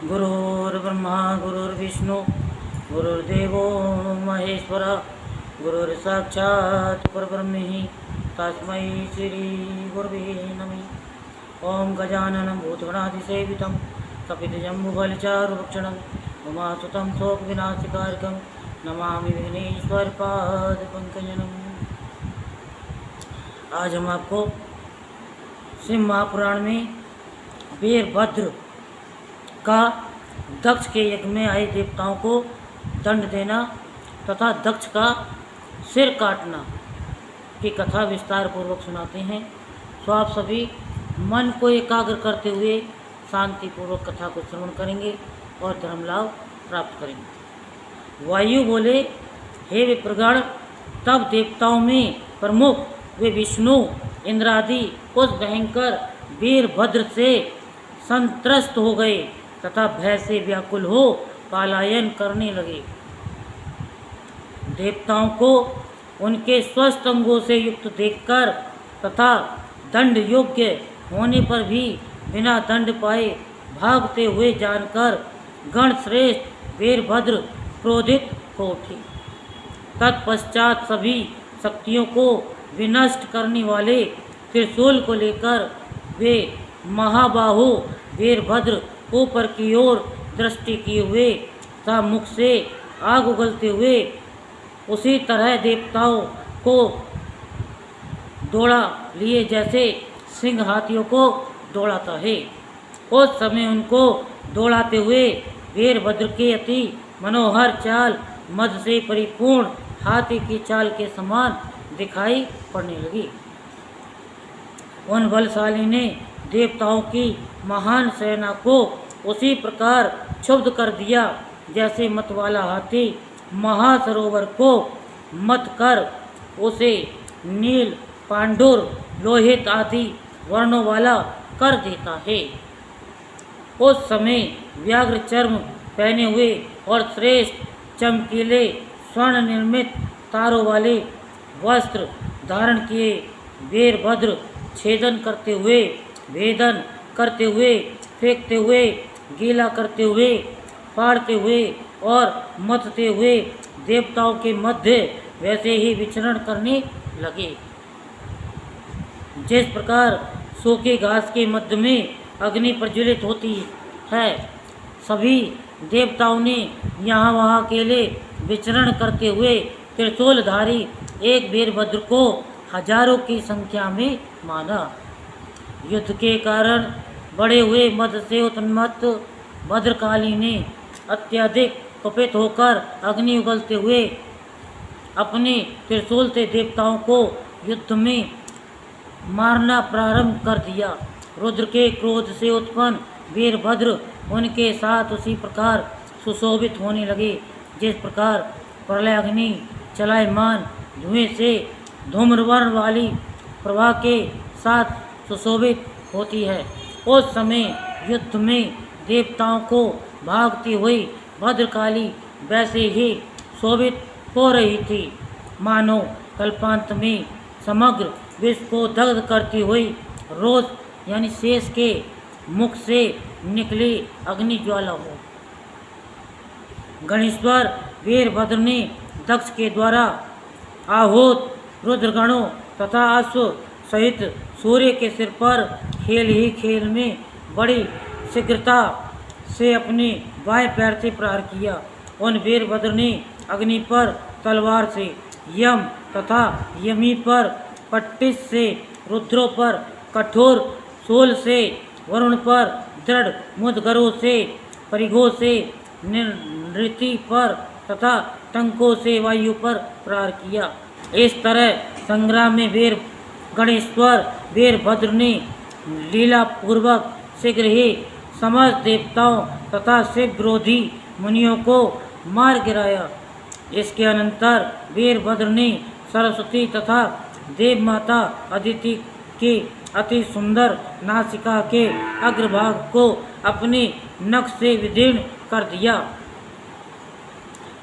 गुरुर्ब्रह्मा गुरुर्विष्णु गुरुर्देवो महेश्वर गुरुर्साक्षात् परब्रह्म तस्मै श्री गुरवे नमः। ओं गजाननं भूतगणाधिसेवितं कपितजम्बुफलचारुभक्षणं उमासुतं शोकविनाशकारकं नमामि विघ्नेश्वरपादपङ्कजम्। आज हम आपको शिव महापुराण में वीरभद्र का दक्ष के यज्ञ में आए देवताओं को दंड देना तथा दक्ष का सिर काटना की कथा विस्तार पूर्वक सुनाते हैं। तो आप सभी मन को एकाग्र करते हुए शांतिपूर्वक कथा को श्रवण करेंगे और धर्म लाभ प्राप्त करेंगे। वायु बोले, हे विप्रगण, तब देवताओं में प्रमुख वे विष्णु इंद्रादि उस भयंकर वीरभद्र से संत्रस्त हो गए तथा भय से व्याकुल हो पलायन करने लगे। देवताओं को उनके स्वस्थ अंगों से युक्त देखकर तथा दंड योग्य होने पर भी बिना दंड पाए भागते हुए जानकर गणश्रेष्ठ वीरभद्र क्रोधित हो उठे। तत्पश्चात सभी शक्तियों को विनष्ट करने वाले त्रिशूल को लेकर वे महाबाहु वीरभद्र ऊपर की ओर दृष्टि किए हुए तथा मुख से आग उगलते हुए उसी तरह देवताओं को दौड़ा लिए जैसे सिंह हाथियों को दौड़ाता है। उस समय उनको दौड़ाते हुए वीरभद्र के अति मनोहर चाल मद से परिपूर्ण हाथी की चाल के समान दिखाई पड़ने लगी। उन बलशाली ने देवताओं की महान सेना को उसी प्रकार क्षुब्ध कर दिया जैसे मतवाला हाथी महासरोवर को मत कर उसे नील पांडुर लोहित आदि वर्णों वाला कर देता है। उस समय व्याघ्र चर्म पहने हुए और श्रेष्ठ चमकीले स्वर्ण निर्मित तारों वाले वस्त्र धारण किए वीरभद्र छेदन करते हुए, भेदन करते हुए, फेंकते हुए, गीला करते हुए, फाड़ते हुए और मथते हुए देवताओं के मध्य वैसे ही विचरण करने लगे जिस प्रकार सूखे घास के मध्य में अग्नि प्रज्वलित होती है। सभी देवताओं ने यहाँ वहाँ अकेले विचरण करते हुए त्रिशूलधारी एक वीरभद्र को हजारों की संख्या में माना। युद्ध के कारण बड़े हुए मद से उत्मत्त भद्रकाली ने अत्यधिक कुपित होकर अग्नि उगलते हुए अपने त्रिशूल से देवताओं को युद्ध में मारना प्रारंभ कर दिया। रुद्र के क्रोध से उत्पन्न वीरभद्र उनके साथ उसी प्रकार सुशोभित होने लगे जिस प्रकार प्रलय अग्नि चलायमान धुएं से धूम्रवर्ण वाली प्रवाह के साथ सुशोभित होती है। उस समय युद्ध में देवताओं को भागती हुई भद्रकाली वैसे ही शोभित हो रही थी मानो कल्पांत में समग्र विश्व को दग्ध करती हुई रोज यानी शेष के मुख से निकली अग्नि ज्वाला हो। गणेश्वर वीरभद्र ने दक्ष के द्वारा आहूत रुद्रगणों तथा अश्व सहित सूर्य के सिर पर खेल ही खेल में बड़ी शीघ्रता से अपने बाएं पैर से प्रहार किया। उन वीरभद्र ने अग्नि पर तलवार से, यम तथा यमी पर पट्टिस से, रुद्रों पर कठोर शूल से, वरुण पर दृढ़ मुदगरों से, परिघों से, नृति पर तथा टंकों से वायु पर प्रहार किया। इस तरह संग्राम में गणेश्वर वीरभद्र ने लीला पूर्वक शीघ्र ही समस्त देवताओं तथा शिव विरोधी मुनियों को मार गिराया। इसके अनंतर वीरभद्र ने सरस्वती तथा देव माता अदिति की अति सुंदर नासिका के अग्रभाग को अपने नख से विदीर्ण कर दिया।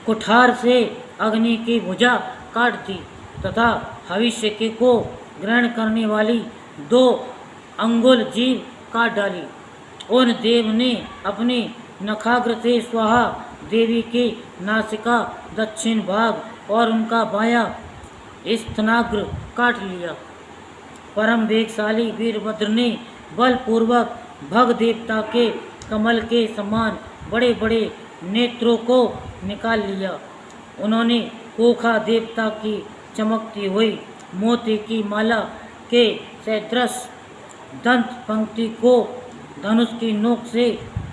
कुठार से अग्नि की भुजा काट दी तथा भविष्य के को ग्रहण करने वाली 2 अंगुल जीभ काट डाली। उन देव ने अपने नखाग्र से स्वाहा देवी की नासिका दक्षिण भाग और उनका बायां स्तनाग्र काट लिया। परम वेगशाली वीरभद्र ने बलपूर्वक भग देवता के कमल के समान बड़े बड़े नेत्रों को निकाल लिया। उन्होंने कोखा देवता की चमकती हुई मोती की माला के सदृश दंत पंक्ति को धनुष की नोक से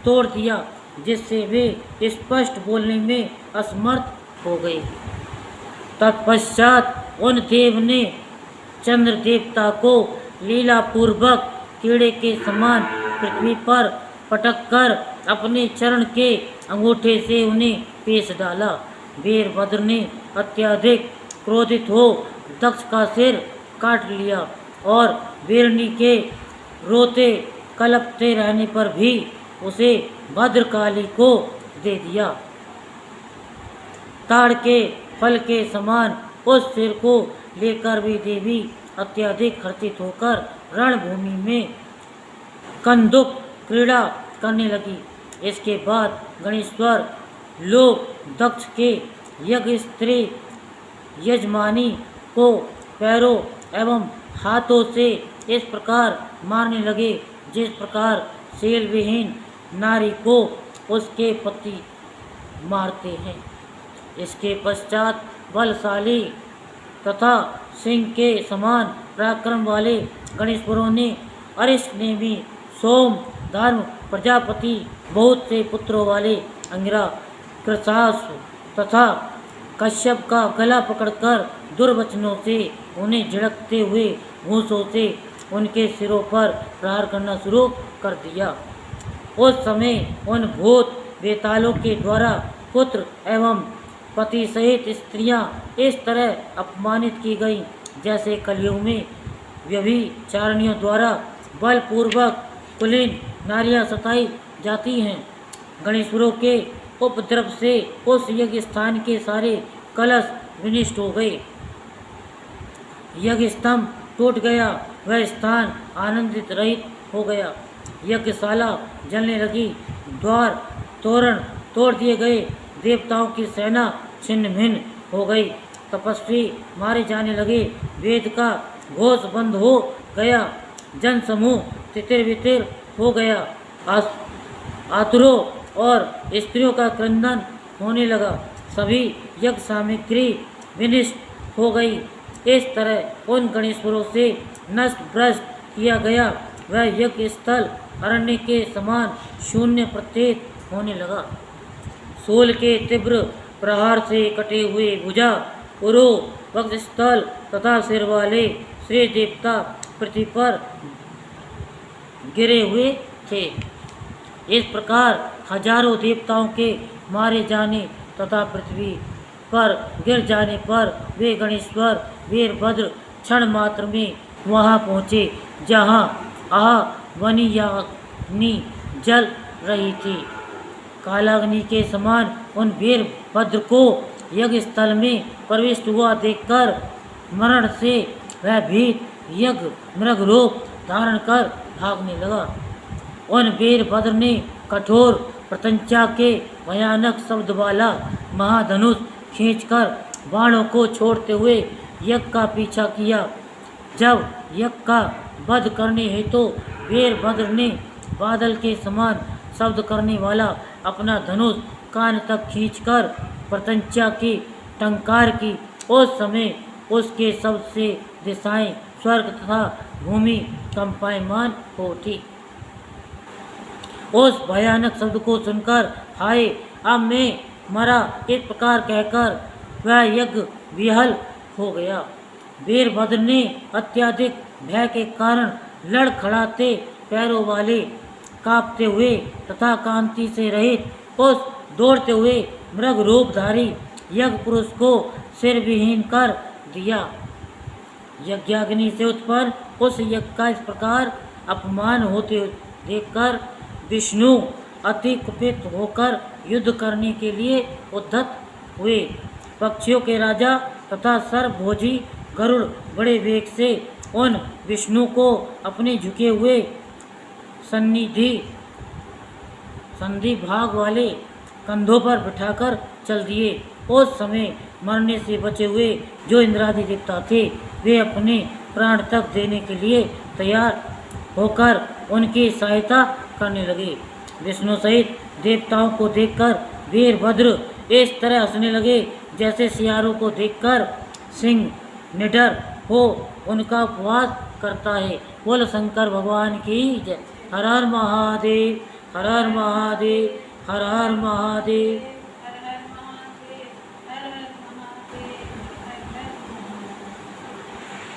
तोड़ दिया, जिससे वे स्पष्ट बोलने में असमर्थ हो गए। तत्पश्चात उन देव ने चंद्र देवता को लीलापूर्वक कीड़े के समान पृथ्वी पर पटक कर अपने चरण के अंगूठे से उन्हें पेश डाला। वीरभद्र ने अत्यधिक क्रोधित हो दक्ष का सिर काट लिया और वीरनी के रोते कलपते रहने पर भी उसे भद्रकाली को दे दिया। ताड़ के फल के समान उस सिर को लेकर भी देवी अत्यधिक खर्चित होकर रणभूमि में कंदुक क्रीड़ा करने लगी। इसके बाद गणेश्वर लोग दक्ष के यज्ञ स्त्री यजमानी को पैरों एवं हाथों से इस प्रकार मारने लगे जिस प्रकार शैल विहीन नारी को उसके पति मारते हैं। इसके पश्चात बलशाली तथा सिंह के समान पराक्रम वाले गणेश्वरों ने अरिष्ट नेमी सोम धर्म प्रजापति बहुत से पुत्रों वाले अंगिरा कृतास तथा कश्यप का गला पकड़कर दुर्वचनों से उन्हें झिड़कते हुए घूंसों से उनके सिरों पर प्रहार करना शुरू कर दिया। उस समय उन भूत बेतालों के द्वारा पुत्र एवं पति सहित स्त्रियां इस तरह अपमानित की गईं जैसे कलयुग में व्यभिचारिणियों द्वारा बलपूर्वक कुलीन नारियां सताई जाती हैं। गणेश्वरों के उपद्रव से उस यज्ञ स्थान के सारे कलश विनिष्ट हो गए। यज्ञ स्तंभ टूट गया, वह स्थान आनंदित रहित हो गया। यज्ञशाला जलने लगी, द्वार तोरण तोड़ दिए गए, देवताओं की सेना छिन्न भिन्न हो गई, तपस्वी मारे जाने लगे, वेद का घोष बंद हो गया, जन समूह तितिर बितिर हो गया, आतुरों और स्त्रियों का क्रंदन होने लगा, सभी यज्ञ सामग्री विनिष्ट हो गई। इस तरह उन गणेश्वरों से नष्ट भ्रष्ट किया गया वह यज्ञ स्थल अरण्य के समान शून्य प्रतीत होने लगा। शूल के तीव्र प्रहार से कटे हुए भुजा पुरो वक्षस्थल तथा सिर वाले श्री देवता पृथ्वी पर गिरे हुए थे। इस प्रकार हजारों देवताओं के मारे जाने तथा पृथ्वी पर गिर जाने पर वे गणेश्वर वीरभद्र क्षण मात्र में वहां पहुँचे जहाँ वनीयाग्नि जल रही थी। कालाग्नि के समान उन वीरभद्र को यज्ञ स्थल में प्रविष्ट हुआ देखकर मरण से वह भीत यज्ञ मृग रूप धारण कर भागने लगा। उन वीरभद्र ने कठोर प्रत्यंचा के भयानक शब्द वाला महाधनुष खींचकर बाणों को छोड़ते हुए यज्ञ का पीछा किया। जब यज्ञ का वध करने हेतु वीरभद्र ने बादल के समान शब्द करने वाला अपना धनुष कान तक खींचकर प्रत्यंचा की टंकार की, उस समय उसके शब्द से दिशाएं स्वर्ग तथा भूमि कंपायमान हो उठी। उस भयानक शब्द को सुनकर हाय अब मैं मरा इस प्रकार कहकर वह यज्ञ विहल हो गया। वीरभद्र ने अत्यधिक भय के कारण लड़खड़ाते पैरों वाले कांपते हुए तथा कांति से रहित उस दौड़ते हुए मृग रूपधारी यज्ञ पुरुष को सिर विहीन कर दिया। यज्ञाग्नि से उत्पन्न उस यज्ञ का इस प्रकार अपमान होते देखकर विष्णु अति कुपित होकर युद्ध करने के लिए उद्धत हुए। पक्षियों के राजा तथा सर्वभोजी गरुड़ बड़े वेग से उन विष्णु को अपने झुके हुए सन्निधि संधि भाग वाले कंधों पर बिठाकर चल दिए। उस समय मरने से बचे हुए जो इंद्रादि देवता थे वे अपने प्राण तक देने के लिए तैयार होकर उनकी सहायता करने लगे। विष्णु सहित देवताओं को देखकर वीरभद्र इस तरह हंसने लगे जैसे सियारों को देखकर सिंह निडर हो उनका उपवास करता है। बोल शंकर भगवान की जय। हर हर महादेव, हर हर महादेव, हर हर महादेव।